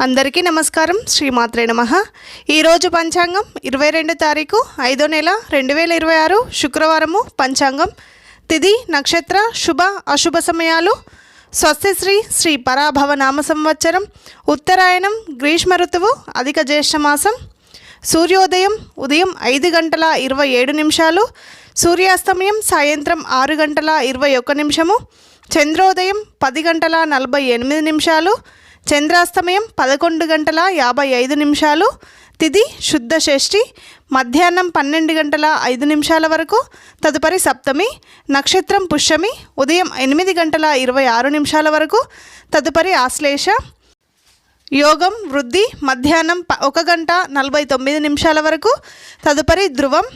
అందరికీ నమస్కారం. శ్రీమాత్రే నమః. ఈరోజు పంచాంగం 22 తారీఖు 5వ నెల 2026 శుక్రవారము. పంచాంగం తిథి నక్షత్ర శుభ అశుభ సమయాలు. స్వస్తి శ్రీ పరాభవ నామ సంవత్సరం, ఉత్తరాయణం, గ్రీష్మ ఋతువు, అధిక జ్యేష్ఠమాసం. సూర్యోదయం ఉదయం 5 గంటల 27 నిమిషాలు, సూర్యాస్తమయం సాయంత్రం 6 గంటల 21 నిమిషము, చంద్రోదయం 10 గంటల 48 నిమిషాలు, చంద్రాస్తమయం 11 గంటల 55 నిమిషాలు. తిథి శుద్ధ షష్ఠి, మధ్యాహ్నం 12 గంటల 5 నిమిషాల వరకు. తదుపరి సప్తమి. నక్షత్రం పుష్యమి, ఉదయం 8 గంటల 26 నిమిషాల వరకు. తదుపరి ఆశ్లేష. యోగం వృద్ధి, మధ్యాహ్నం 1 గంట 49 నిమిషాల వరకు. తదుపరి ధ్రువం.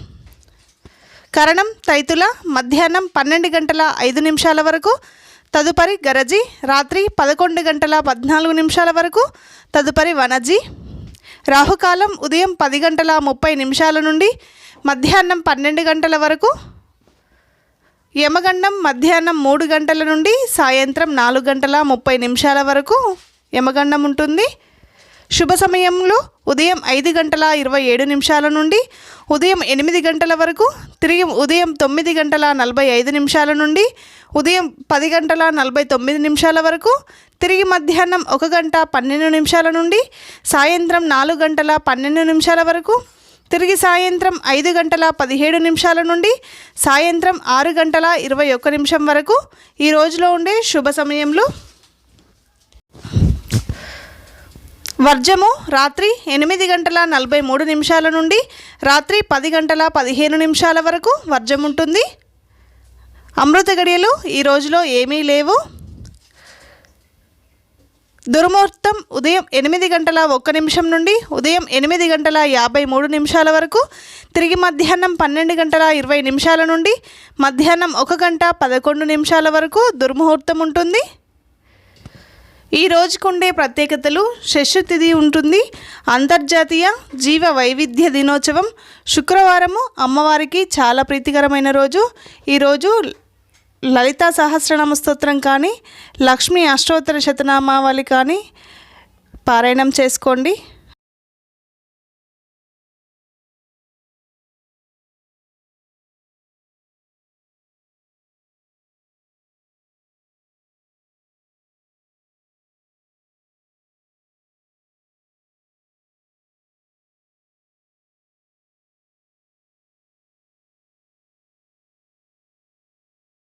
కరణం తైతుల, మధ్యాహ్నం 12 గంటల 5 నిమిషాల వరకు. తదుపరి గరజి, రాత్రి 11 గంటల 14 నిమిషాల వరకు. తదుపరి వనజి. రాహుకాలం ఉదయం 10 గంటల 30 నిమిషాల నుండి మధ్యాహ్నం 12 గంటల వరకు. యమగండం మధ్యాహ్నం 3 గంటల నుండి సాయంత్రం 4 గంటల 30 నిమిషాల వరకు యమగండం ఉంటుంది. శుభ సమయంలో ఉదయం 5 గంటల 27 నిమిషాల నుండి ఉదయం 8 గంటల వరకు, తిరిగి ఉదయం 9 గంటల 45 నిమిషాల నుండి ఉదయం 10 గంటల 49 నిమిషాల వరకు, తిరిగి మధ్యాహ్నం 1 గంట 12 నిమిషాల నుండి సాయంత్రం 4 గంటల 12 నిమిషాల వరకు, తిరిగి సాయంత్రం 5 గంటల 17 నిమిషాల నుండి సాయంత్రం 6 గంటల 21 నిమిషం వరకు ఈ రోజులో ఉండే శుభ సమయంలో. వర్జము రాత్రి 8 గంటల 43 నిమిషాల నుండి రాత్రి 10 గంటల 15 నిమిషాల వరకు వర్జం ఉంటుంది. అమృత గడియలు ఈ రోజులో ఏమీ లేవు. దుర్ముహూర్తం ఉదయం 8 గంటల 1 నిమిషం నుండి ఉదయం 8 గంటల 53 నిమిషాల వరకు, తిరిగి మధ్యాహ్నం 12 గంటల 20 నిమిషాల నుండి మధ్యాహ్నం 1 గంట 11 నిమిషాల వరకు దుర్ముహూర్తం ఉంటుంది. ఈ రోజుకుండే ప్రత్యేకతలు: షష్ఠి తిథి ఉంటుంది, అంతర్జాతీయ జీవ వైవిధ్య దినోత్సవం, శుక్రవారము అమ్మవారికి చాలా ప్రీతికరమైన రోజు. ఈరోజు లలితా సహస్రనామ స్తోత్రం కానీ లక్ష్మీ అష్టోత్తర శతనామావళి కానీ పారాయణం చేసుకోండి.